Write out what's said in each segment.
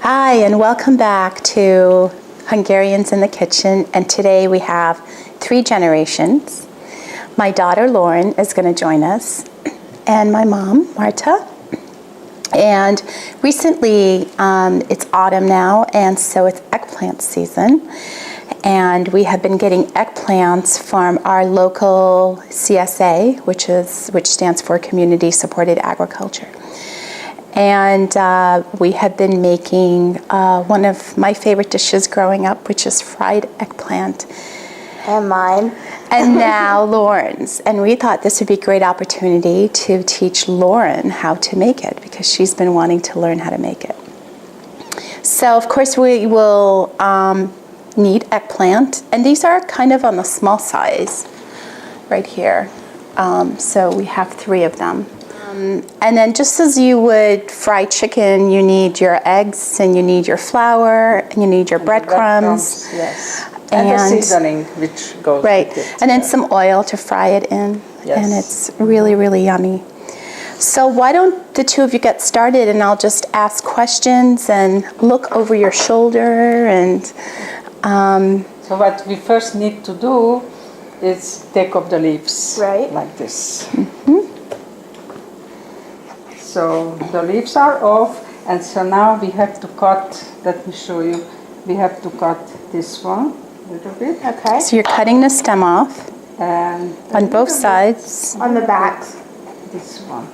Hi, and welcome back to Hungarians in the Kitchen. And today we have 3 generations. My daughter Lauren is going to join us, and my mom, Marta. And recently, it's autumn now, and so it's eggplant season. And we have been getting eggplants from our local CSA, which stands for Community Supported Agriculture. And we have been making one of my favorite dishes growing up, which is fried eggplant. And mine. And now Lauren's. And we thought this would be a great opportunity to teach Lauren how to make it, because she's been wanting to learn how to make it. So, of course, we will need eggplant. And these are kind of on the small size right here. So we have 3 of them. And then just as you would fry chicken, you need your eggs, and you need your flour, and you need your breadcrumbs. Yes. And the seasoning, which goes right. with it. And then some oil to fry it in. Yes. And it's really, really yummy. So why don't the 2 of you get started, and I'll just ask questions and look over your shoulder. And So what we first need to do is take off the leaves. Right. Like this. Mm-hmm. So the leaves are off, and so now we have to cut, let me show you, we have to cut this one a little bit. Okay. so you're cutting the stem off And on both sides. On the backs. this one,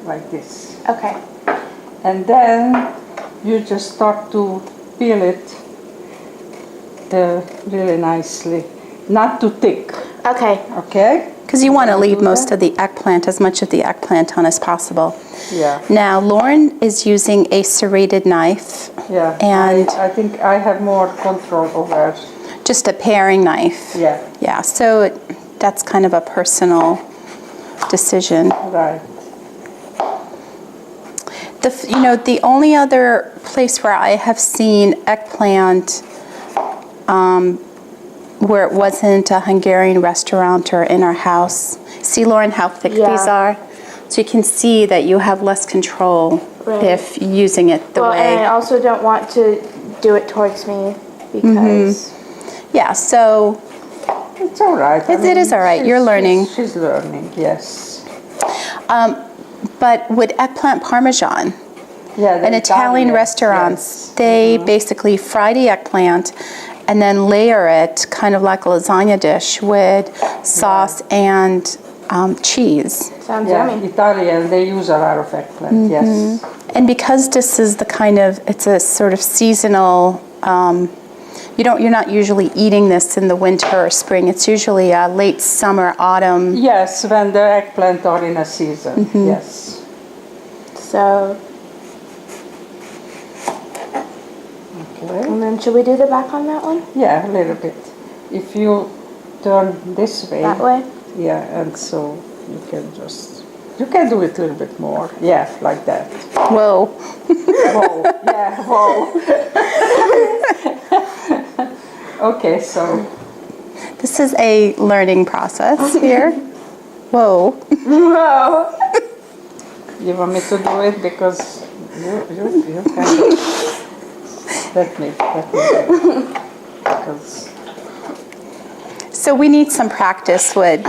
like this. Okay. And then you just start to peel it really nicely, not too thick, Okay. okay? Because you want to leave do most that? of the eggplant, as much of the eggplant on as possible. Yeah. Now, Lauren is using a serrated knife. Yeah, And I think I have more control over. just a paring knife. Yeah, Yeah, so that's kind of a personal decision. right. The only other place where I have seen eggplant where it wasn't a Hungarian restaurant or in our house. See, Lauren, how thick Yeah. these are? So you can see that you have less control Right. if using it the Well, way. and I also don't want to do it towards me because Yeah, so It's all right. It is all right. You're learning. She's learning, yes. but with eggplant parmesan, Yeah, the in Italian restaurants, yes. they basically fry the eggplant and then layer it kind of like a lasagna dish with sauce and cheese. sounds Yeah, yummy. Italian, they use a lot of eggplant, yes. And because this is it's a sort of seasonal, you're not usually eating this in the winter or spring. It's usually a late summer, autumn. Yes, when the eggplant are in a season, yes. So, Okay. and then should we do the back on that one? Yeah, a little bit. If you turn this way. That way? Yeah, and so you can do it a little bit more. Yeah, like that. Whoa. Whoa, yeah, whoa. Okay, so. This is a learning process here. Whoa. Whoa. You want me to do it because you kind of. Let me do it. Because So we need some practice, Wood.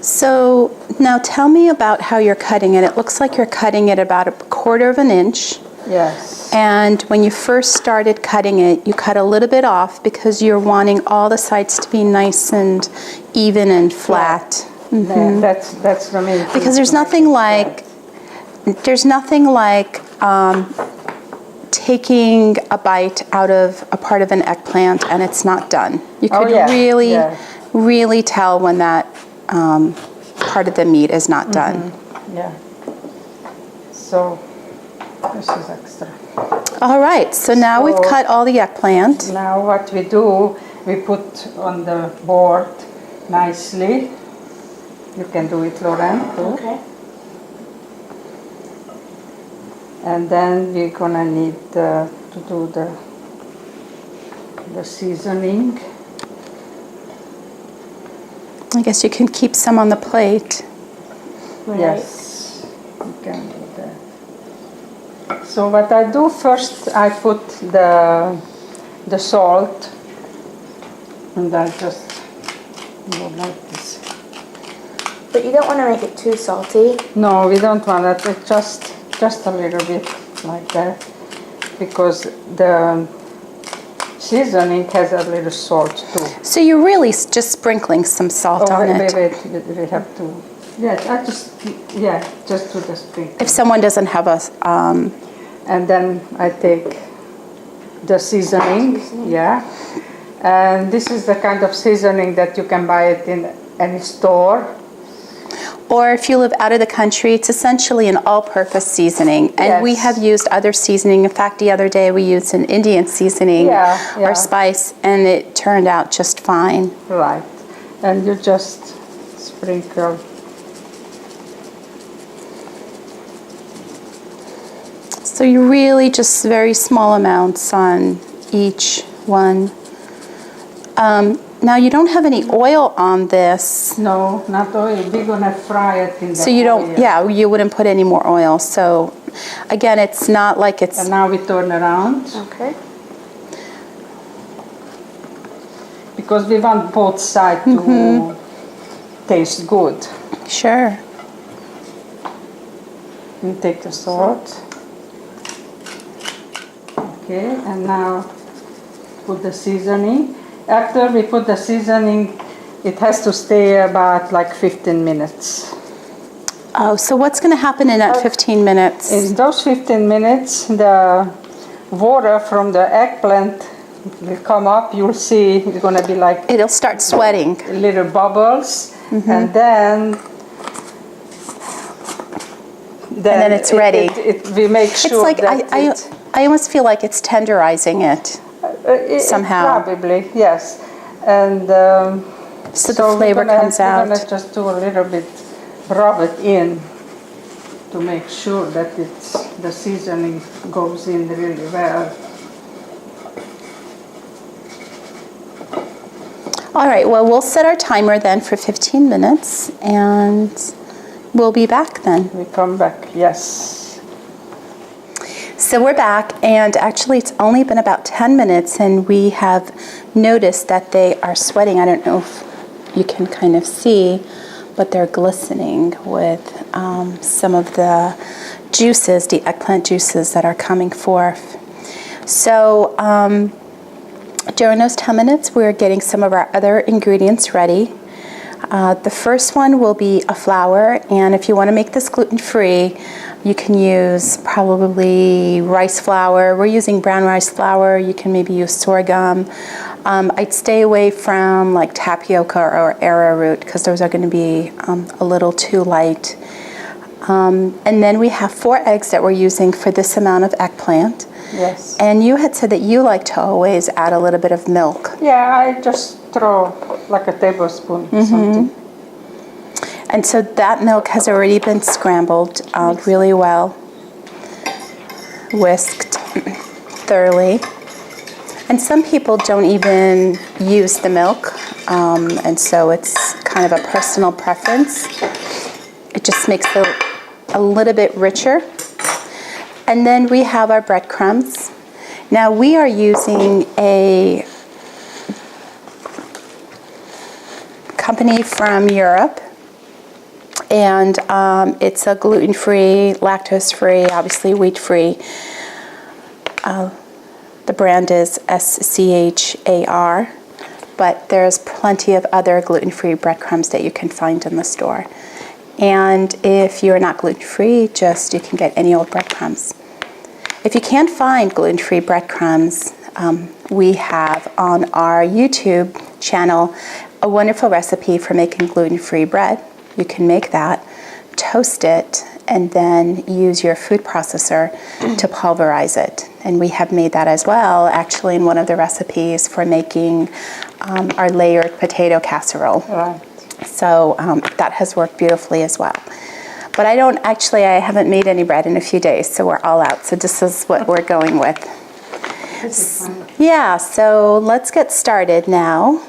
So now tell me about how you're cutting it. It looks like you're cutting it about 1/4 of an inch. yes. And when you first started cutting it, you cut a little bit off because you're wanting all the sides to be nice and even and flat. Yeah, that's the main thing. Because there's nothing like taking a bite out of a part of an eggplant and it's not done. You could really tell when that part of the meat is not done. Yeah. So this is extra. All right, so now we've So- cut all the eggplant. Now what we do, we put on the board nicely. You can do it, Lauren, too. Okay. And then we're gonna need to do the seasoning. I guess you can keep some on the plate. Right. Yes, you can do that. So what I do first, I put the salt, and I just go like this. But you don't want to make it too salty. No, we don't want it. It's just a little bit like that, because the seasoning has a little salt too. So you're really just sprinkling some salt on it. Wait, we have to. Yeah, just to the sprinkle. If someone doesn't have a, And then I take the seasoning, yeah. And this is the kind of seasoning that you can buy it in any store. or if you live out of the country, it's essentially an all-purpose seasoning. And we Yes. have used other seasoning. In fact, the other day we used an Indian seasoning or spice, and it turned out just fine. Right. And you just sprinkle. So you really just very small amounts on each one. Now you don't have any oil on this. No, not oil. We're gonna fry it in the So you don't, oil. yeah, you wouldn't put any more oil. So again, it's not like it's, And now we turn around, Okay. because we want both sides to taste good. sure. You take the salt. Okay, and now put the seasoning. After we put the seasoning, it has to stay about like 15 minutes. Oh, so what's going to happen in that 15 minutes? In those 15 minutes, the water from the eggplant will come up. You'll see it's going to be like It'll start sweating. little bubbles, and then then it's ready. We make sure It's like, that I almost feel like it's tenderizing it. somehow. Probably, yes. And So the flavor comes out. We're gonna just do a little bit, rub it in to make sure that the seasoning goes in really well. All right, well, we'll set our timer then for 15 minutes, and we'll be back then. We come back, yes. So we're back, and actually it's only been about 10 minutes, and we have noticed that they are sweating. I don't know if you can kind of see, but they're glistening with some of the juices, the eggplant juices that are coming forth. So during those 10 minutes, we're getting some of our other ingredients ready. The first one will be a flour, and if you want to make this gluten-free, you can use probably rice flour. We're using brown rice flour. You can maybe use sorghum. I'd stay away from like tapioca or arrowroot because those are going to be a little too light. And then we have 4 eggs that we're using for this amount of eggplant. Yes. And you had said that you like to always add a little bit of milk. Yeah, I just throw like a tablespoon something. And so that milk has already been scrambled really well, whisked thoroughly. And some people don't even use the milk, and so it's kind of a personal preference. It just makes it a little bit richer. And then we have our breadcrumbs. Now we are using a company from Europe, and it's a gluten-free, lactose-free, obviously wheat-free. The brand is SCHAR, but there's plenty of other gluten-free breadcrumbs that you can find in the store. And if you're not gluten-free, just you can get any old breadcrumbs. If you can't find gluten-free breadcrumbs, we have on our YouTube channel a wonderful recipe for making gluten-free bread. You can make that, toast it, and then use your food processor to pulverize it. And we have made that as well, actually, in one of the recipes for making our layered potato casserole. Right. So that has worked beautifully as well. But I haven't made any bread in a few days, so we're all out. So this is what we're going with. This is fine. Yeah, so let's get started now.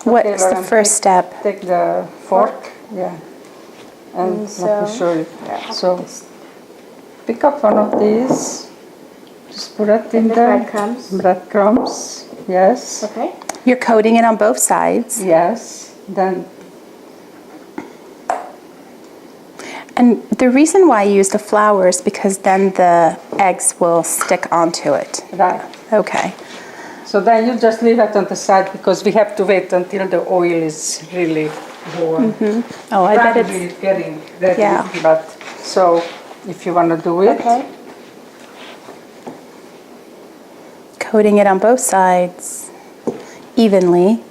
What's the Lauren, first step? Take the fork, yeah. And let so- me show you. Yeah. So pick up one of these. Just put it in the breadcrumbs. Breadcrumbs, yes. Okay. You're coating it on both sides. Yes. Then And the reason why I use the flour is because then the eggs will stick onto it. right. Okay. So then you just leave it on the side because we have to wait until the oil is really warm. Oh, I bet Probably it's... getting ready. Yeah. But so if you want to do it, Okay. Coating it on both sides evenly.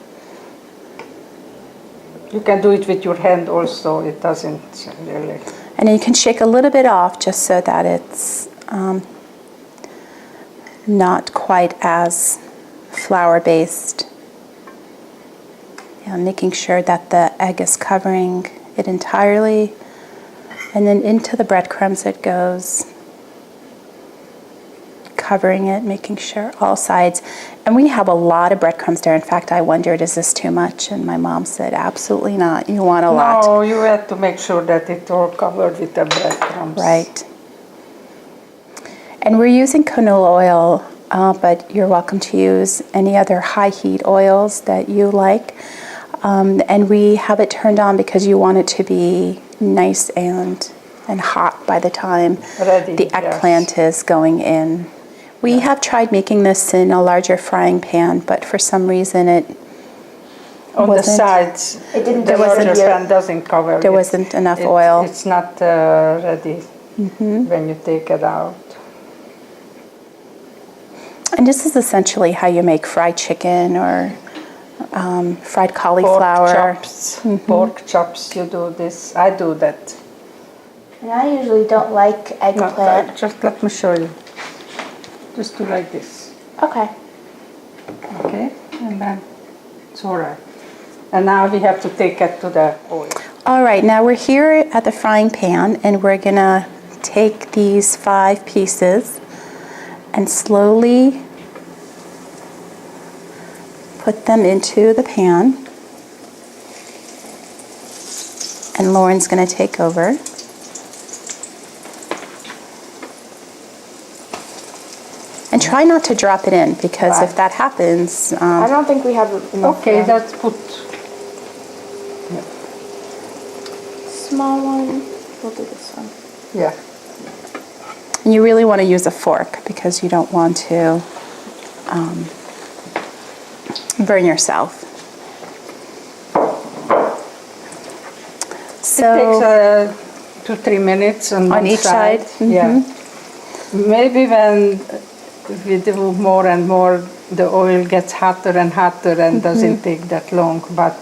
you can do it with your hand also. It doesn't really. And then you can shake a little bit off just so that it's not quite as flour-based. Yeah, making sure that the egg is covering it entirely. And then into the breadcrumbs it goes. Covering it, making sure all sides. And we have a lot of breadcrumbs there. In fact, I wondered, is this too much? And my mom said, absolutely not. You want a lot. No, you have to make sure that it's all covered with the breadcrumbs. Right. And we're using canola oil, but you're welcome to use any other high heat oils that you like. And we have it turned on because you want it to be nice and hot by the time Ready, the eggplant is going in. We have tried making this in a larger frying pan, but for some reason it On the wasn't. sides, It didn't the go larger into your- pan doesn't cover There it. wasn't enough oil. It's not ready when you take it out. And this is essentially how you make fried chicken or fried cauliflower. Pork chops, you do this. I do that. And I usually don't like No, eggplant. just let me show you. Just do like this. Okay. Okay? And then it's all right. And now we have to take it to the oil. All right, now we're here at the frying pan and we're gonna take these 5 pieces and slowly put them into the pan. And Lauren's gonna take over. And try not to drop it in because if Right. that happens, I don't think we have enough. Okay, room. let's put. Small one. We'll do this one. Yeah. and you really want to use a fork because you don't want to burn yourself. So It takes 2-3 minutes on one each side? Yeah. Maybe when we do more and more, the oil gets hotter and hotter and doesn't take that long. But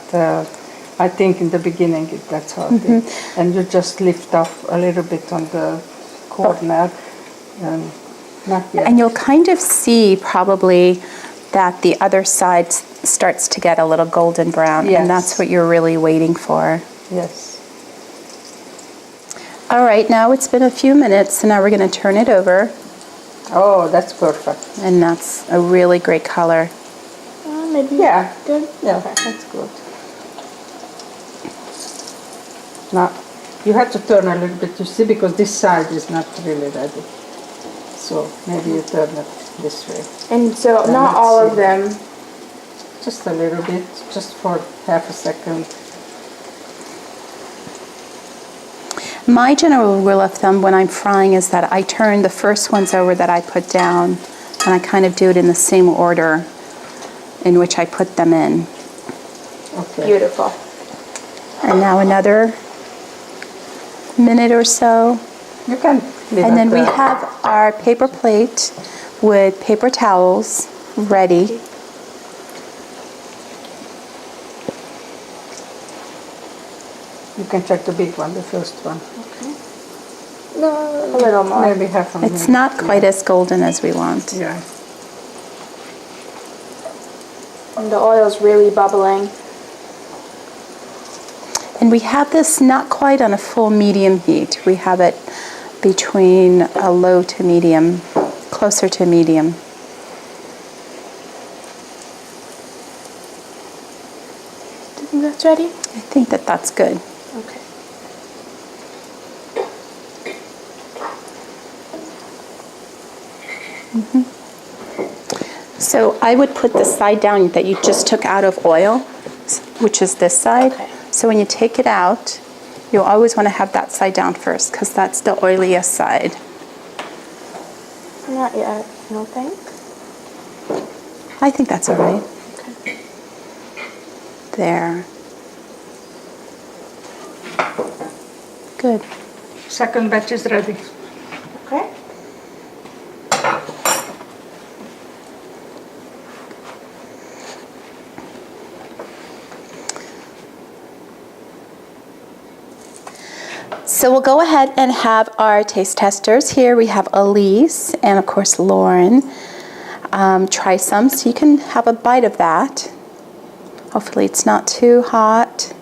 I think in the beginning that's how it is. And you just lift up a little bit on the corner. And not yet. And you'll kind of see probably that the other side starts to get a little golden brown, Yes. and that's what you're really waiting for. Yes. All right, now it's been a few minutes, so now we're going to turn it over, Oh, that's perfect. and that's a really great color. Maybe. Yeah. Good. Yeah, Okay. that's good. Now, you have to turn a little bit, you see, because this side is not really ready. So maybe you turn it this way. And so Then not let's all see. of them. Just a little bit, just for half a second. My general rule of thumb when I'm frying is that I turn the first ones over that I put down, and I kind of do it in the same order in which I put them in. Okay. Beautiful. And now another minute or so. You can leave And it then we there. have our paper plate with paper towels ready. You can check the big one, the first one. No, a little more. Maybe half a minute. It's not quite as golden as we want. Yeah. And the oil's really bubbling. And we have this not quite on a full medium heat. We have it between a low to medium, closer to medium. Do you think that's ready? I think that that's good. Okay. So I would put the side down that you just took out of oil, which is this side. Okay. So when you take it out, you'll always want to have that side down first because that's the oiliest side. Not yet, I don't think. I think that's all right. There. Good. Second batch is ready. Okay. So we'll go ahead and have our taste testers. Here we have Elise and of course Lauren. Try some so you can have a bite of that. Hopefully it's not too hot.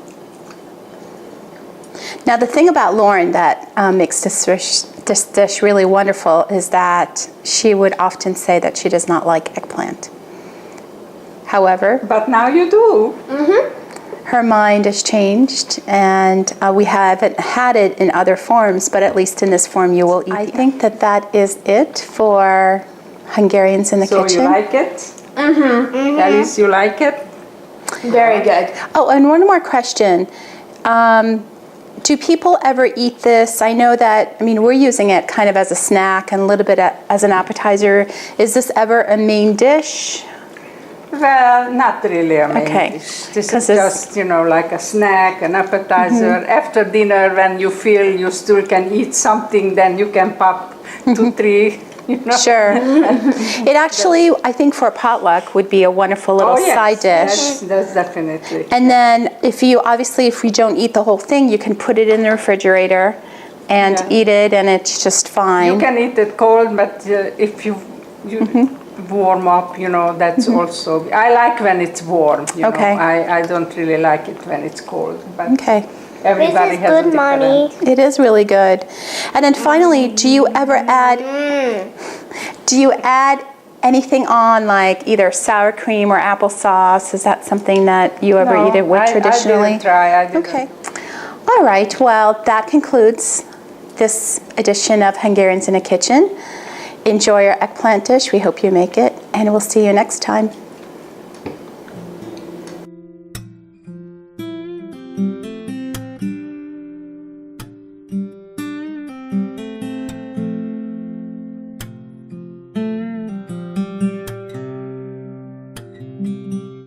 Now the thing about Lauren that makes this dish really wonderful is that she would often say that she does not like eggplant. However, But now you do. her mind has changed, and we haven't had it in other forms, but at least in this form you will eat. I think that that is it for Hungarians in the So kitchen. you like it? Alice, you like it? Very good. Oh, and one more question. Do people ever eat this? I know that, I mean, we're using it kind of as a snack and a little bit as an appetizer. Is this ever a main dish? Well, not really a main Okay. dish. This 'Cause is it's- just, like a snack, an appetizer. After dinner, when you feel you still can eat something, then you can pop 2, 3, Sure. It actually, I think for a potluck, would be a wonderful little Oh, yes, side dish. That's definitely. And then if you don't eat the whole thing, you can put it in the refrigerator and Yeah. eat it, and it's just fine. You can eat it cold, but if you warm up, that's also. I like when it's warm. Okay. I don't really like it when it's cold. But Okay. everybody This is has a good, different. Mommy. It is really good. And then finally, do you ever add anything on, like either sour cream or applesauce? Is that something that you ever eat it with traditionally? I didn't try. I didn't. Okay. All right. Well, that concludes this edition of Hungarians in a Kitchen. Enjoy your eggplant dish. We hope you make it, and we'll see you next time.